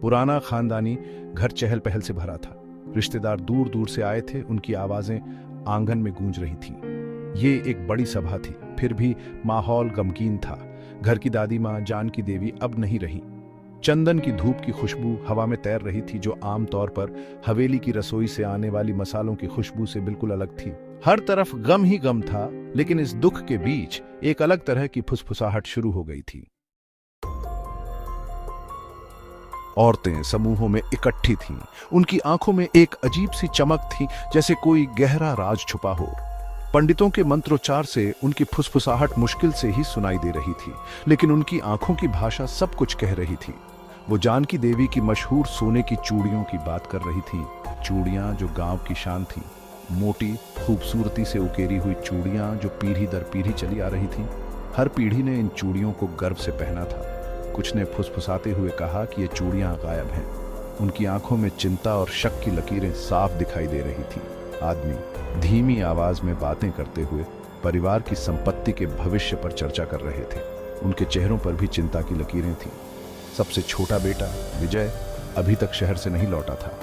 पुराना खानदानी घर चहल पहल से भरा था। रिश्तेदार दूर दूर से आए थे, उनकी आवाजें आंगन में गूंज रही थीं। ये एक बड़ी सभा थी, फिर भी माहौल गमगीन था। घर की दादी माँ जानकी देवी अब नहीं रही। चंदन की धूप की खुशबू हवा में तैर रही थी, जो आमतौर पर हवेली की रसोई से आने वाली मसालों की खुशबू से बिल्कुल अलग थी। हर तरफ गम ही गम था, लेकिन इस दुख के बीच एक अलग तरह की फुसफुसाहट शुरू हो गई थी। औरतें समूहों में इकट्ठी थीं। उनकी आंखों में एक अजीब सी चमक थी, जैसे कोई गहरा राज छुपा हो। पंडितों के मंत्रोच्चार से उनकी फुसफुसाहट मुश्किल से ही सुनाई दे रही थी, लेकिन उनकी आंखों की भाषा सब कुछ कह रही थी। वो जानकी देवी की मशहूर सोने की चूड़ियों की बात कर रही थी। चूड़ियां जो गांव की शान थी, मोटी खूबसूरती से उकेरी हुई चूड़ियां जो पीढ़ी दर पीढ़ी चली आ रही थीं। हर पीढ़ी ने इन चूड़ियों को गर्व से पहना था। कुछ ने फुसफुसाते हुए कहा कि ये चूड़ियां गायब हैं। उनकी आंखों में चिंता और शक की लकीरें साफ दिखाई दे रही थी। आदमी धीमी आवाज में बातें करते हुए परिवार की संपत्ति के भविष्य पर चर्चा कर रहे थे। उनके चेहरों पर भी चिंता की लकीरें थीं। सबसे छोटा बेटा विजय अभी तक शहर से नहीं लौटा था।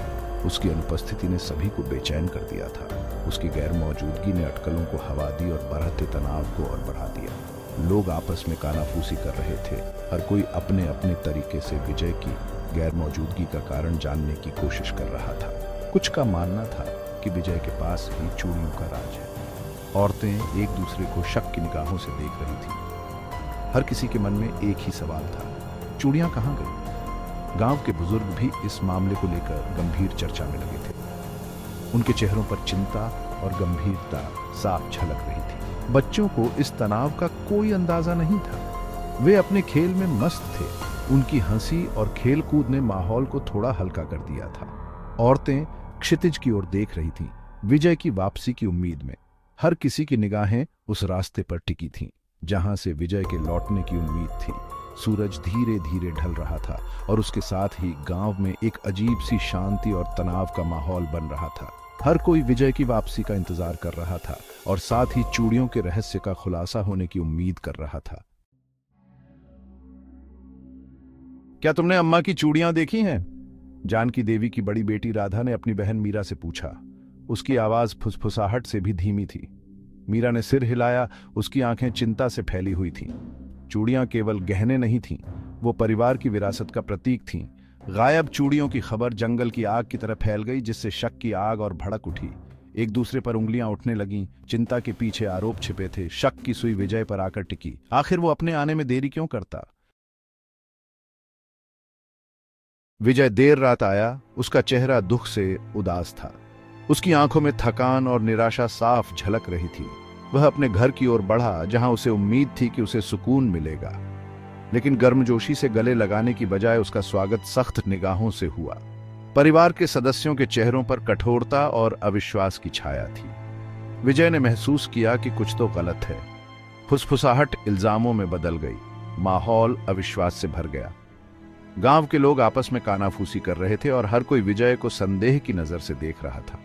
उसकी अनुपस्थिति ने सभी को बेचैन कर दिया था। उसकी गैर मौजूदगी ने अटकलों को हवा दी और बढ़ते तनाव को और बढ़ा दिया। लोग आपस में कानाफूसी कर रहे थे। हर कोई अपने अपने तरीके से विजय की गैर मौजूदगी का कारण जानने की कोशिश कर रहा था। कुछ का मानना था कि विजय के पास ही चूड़ियों का राज है। औरतें एक दूसरे को शक की निगाहों से देख रही थी। हर किसी के मन में एक ही सवाल था, चूड़ियां कहां गई? गांव के बुजुर्ग भी इस मामले को लेकर गंभीर चर्चा में लगे थे। उनके चेहरों पर चिंता और गंभीरता साफ झलक रही थी। बच्चों को इस तनाव का कोई अंदाजा नहीं था। वे अपने खेल में मस्त थे। उनकी हंसी और खेल कूद ने माहौल को थोड़ा हल्का कर दिया था। औरतें क्षितिज की ओर देख रही थीं, विजय की वापसी की उम्मीद में। हर किसी की निगाहें उस रास्ते पर टिकी थीं, जहां से विजय के लौटने की उम्मीद थी। सूरज धीरे धीरे ढल रहा था और उसके साथ ही गांव में एक अजीब सी शांति और तनाव का माहौल बन रहा था। हर कोई विजय की वापसी का इंतजार कर रहा था और साथ ही चूड़ियों के रहस्य का खुलासा होने की उम्मीद कर रहा था। क्या तुमने अम्मा की चूड़ियां देखी हैं? जानकी देवी की बड़ी बेटी राधा ने अपनी बहन मीरा से पूछा। उसकी आवाज फुसफुसाहट से भी धीमी थी। मीरा ने सिर हिलाया। उसकी आंखें चिंता से फैली हुई थीं। चूड़ियां केवल गहने नहीं थीं, वो परिवार की विरासत का प्रतीक थीं। गायब चूड़ियों की खबर जंगल की आग की तरह फैल गई, जिससे शक की आग और भड़क उठी। एक दूसरे पर उंगलियां उठने लगीं। चिंता के पीछे आरोप छिपे थे। शक की सुई विजय पर आकर टिकी। आखिर वो अपने आने में देरी क्यों करता? विजय देर रात आया। उसका चेहरा दुख से उदास था। उसकी आंखों में थकान और निराशा साफ झलक रही थी। वह अपने घर की ओर बढ़ा, जहां उसे उम्मीद थी कि उसे सुकून मिलेगा, लेकिन गर्मजोशी से गले लगाने की बजाय उसका स्वागत सख्त निगाहों से हुआ। परिवार के सदस्यों के चेहरों पर कठोरता और अविश्वास की छाया थी। विजय ने महसूस किया कि कुछ तो गलत है। फुसफुसाहट इल्जामों में बदल गई। माहौल अविश्वास से भर गया। गांव के लोग आपस में कानाफूसी कर रहे थे और हर कोई विजय को संदेह की नजर से देख रहा था।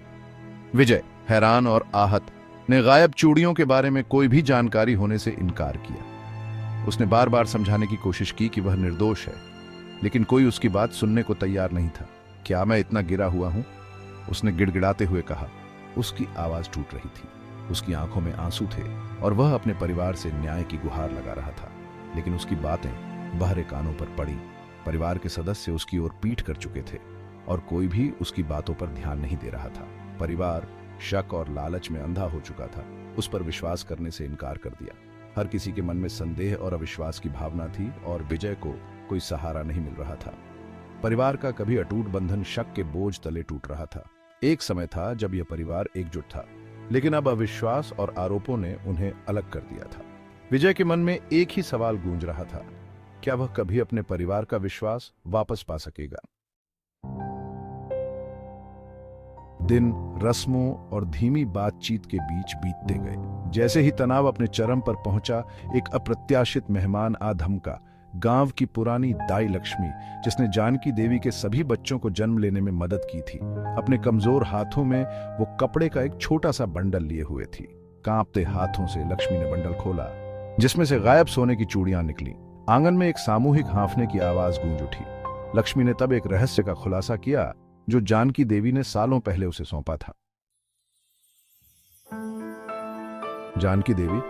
विजय हैरान और आहत ने गायब चूड़ियों के बारे में कोई भी जानकारी होने से इनकार किया। उसने बार बार समझाने की कोशिश की कि वह निर्दोष है, लेकिन कोई उसकी बात सुनने को तैयार नहीं था। क्या मैं इतना गिरा हुआ हूं? उसने गिड़गिड़ाते हुए कहा। उसकी आवाज टूट रही थी। उसकी आंखों में आंसू थे और वह अपने परिवार से न्याय की गुहार लगा रहा था, लेकिन उसकी बातें बहरे कानों पर पड़ी। परिवार के सदस्य उसकी ओर पीठ कर चुके थे और कोई भी उसकी बातों पर ध्यान नहीं दे रहा था। परिवार शक और लालच में अंधा हो चुका था। उस पर विश्वास करने से इनकार कर दिया। हर किसी के मन में संदेह और अविश्वास की भावना थी और विजय को कोई सहारा नहीं मिल रहा था। परिवार का कभी अटूट बंधन शक के बोझ तले टूट रहा था। एक समय था जब यह परिवार एकजुट था, लेकिन अब अविश्वास और आरोपों ने उन्हें अलग कर दिया था। विजय के मन में एक ही सवाल गूंज रहा था, क्या वह कभी अपने परिवार का विश्वास वापस पा सकेगा? दिन रस्मों और धीमी बातचीत के बीच बीतते गए। जैसे ही तनाव अपने चरम पर पहुंचा, एक अप्रत्याशित मेहमान आ धमका। गांव की पुरानी दाई लक्ष्मी, जिसने जानकी देवी के सभी बच्चों को जन्म लेने में मदद की थी, अपने कमजोर हाथों में वो कपड़े का एक छोटा सा बंडल लिए हुए थी। कांपते हाथों से लक्ष्मी ने बंडल खोला, जिसमें से गायब सोने की चूड़ियां निकली। आंगन में एक सामूहिक हांफने की आवाज गूंज उठी। लक्ष्मी ने तब एक रहस्य का खुलासा किया जो जानकी देवी ने सालों पहले उसे सौंपा था। जानकी देवी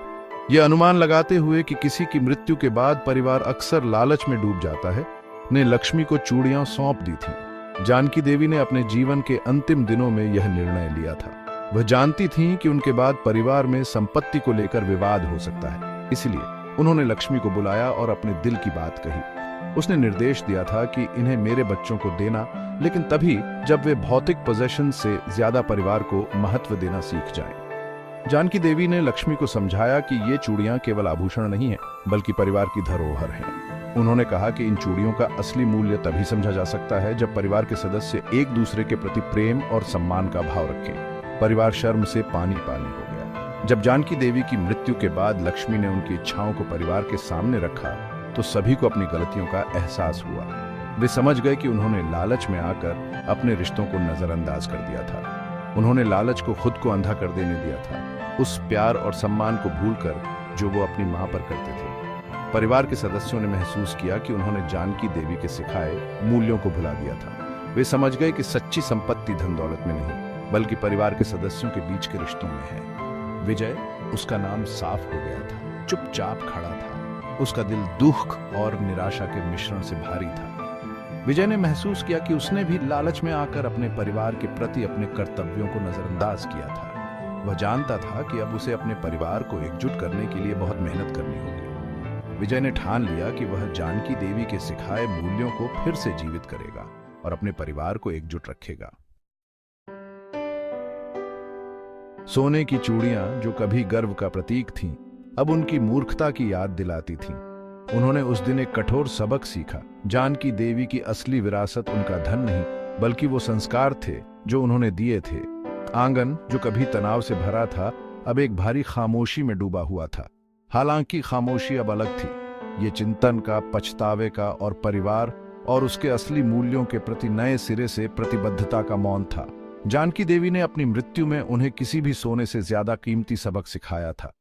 यह अनुमान लगाते हुए कि किसी की मृत्यु के बाद परिवार अक्सर लालच में डूब जाता है, ने लक्ष्मी को चूड़ियां सौंप दी थीं। जानकी देवी ने अपने जीवन के अंतिम दिनों में यह निर्णय लिया था। वह जानती थीं कि उनके बाद परिवार में संपत्ति को लेकर विवाद हो सकता है, इसलिए उन्होंने लक्ष्मी को बुलाया और अपने दिल की बात कही। उसने निर्देश दिया था कि इन्हें मेरे बच्चों को देना, लेकिन तभी जब वे भौतिक पोजेशन से ज्यादा परिवार को महत्व देना सीख जाएं। जानकी देवी ने लक्ष्मी को समझाया कि ये चूड़ियां केवल आभूषण नहीं हैं, बल्कि परिवार की धरोहर हैं। उन्होंने कहा कि इन चूड़ियों का असली मूल्य तभी समझा जा सकता है जब परिवार के सदस्य एक दूसरे के प्रति प्रेम और सम्मान का भाव रखें। परिवार शर्म से पानी पानी हो गया। जब जानकी देवी की मृत्यु के बाद लक्ष्मी ने उनकी इच्छाओं को परिवार के सामने रखा तो सभी को अपनी गलतियों का एहसास हुआ। वे समझ गए कि उन्होंने लालच में आकर अपने रिश्तों को नजरअंदाज कर दिया था। उन्होंने लालच को खुद को अंधा कर देने दिया था, उस प्यार और सम्मान को भूलकर जो वो अपनी मां पर करते थे। परिवार के सदस्यों ने महसूस किया कि उन्होंने जानकी देवी के सिखाए मूल्यों को भुला दिया था। वे समझ गए कि सच्ची संपत्ति धन दौलत में नहीं, बल्कि परिवार के सदस्यों के बीच के रिश्तों में है। विजय, उसका नाम साफ हो गया था, चुपचाप खड़ा था। उसका दिल दुख और निराशा के मिश्रण से भारी था। विजय ने महसूस किया कि उसने भी लालच में आकर अपने परिवार के प्रति अपने कर्तव्यों को नजरअंदाज किया था। वह जानता था कि अब उसे अपने परिवार को एकजुट करने के लिए बहुत मेहनत करनी होगी। विजय ने ठान लिया कि वह जानकी देवी के सिखाए मूल्यों को फिर से जीवित करेगा और अपने परिवार को एकजुट रखेगा। सोने की चूड़ियां जो कभी गर्व का प्रतीक थीं, अब उनकी मूर्खता की याद दिलाती थीं। उन्होंने उस दिन एक कठोर सबक सीखा। जानकी देवी की असली विरासत उनका धन नहीं, बल्कि वो संस्कार थे जो उन्होंने दिए थे। आंगन जो कभी तनाव से भरा था, अब एक भारी खामोशी में डूबा हुआ था। हालांकि खामोशी अब अलग थी। ये चिंतन का, पछतावे का और परिवार और उसके असली मूल्यों के प्रति नए सिरे से प्रतिबद्धता का मौन था। जानकी देवी ने अपनी मृत्यु में उन्हें किसी भी सोने से ज्यादा कीमती सबक सिखाया था।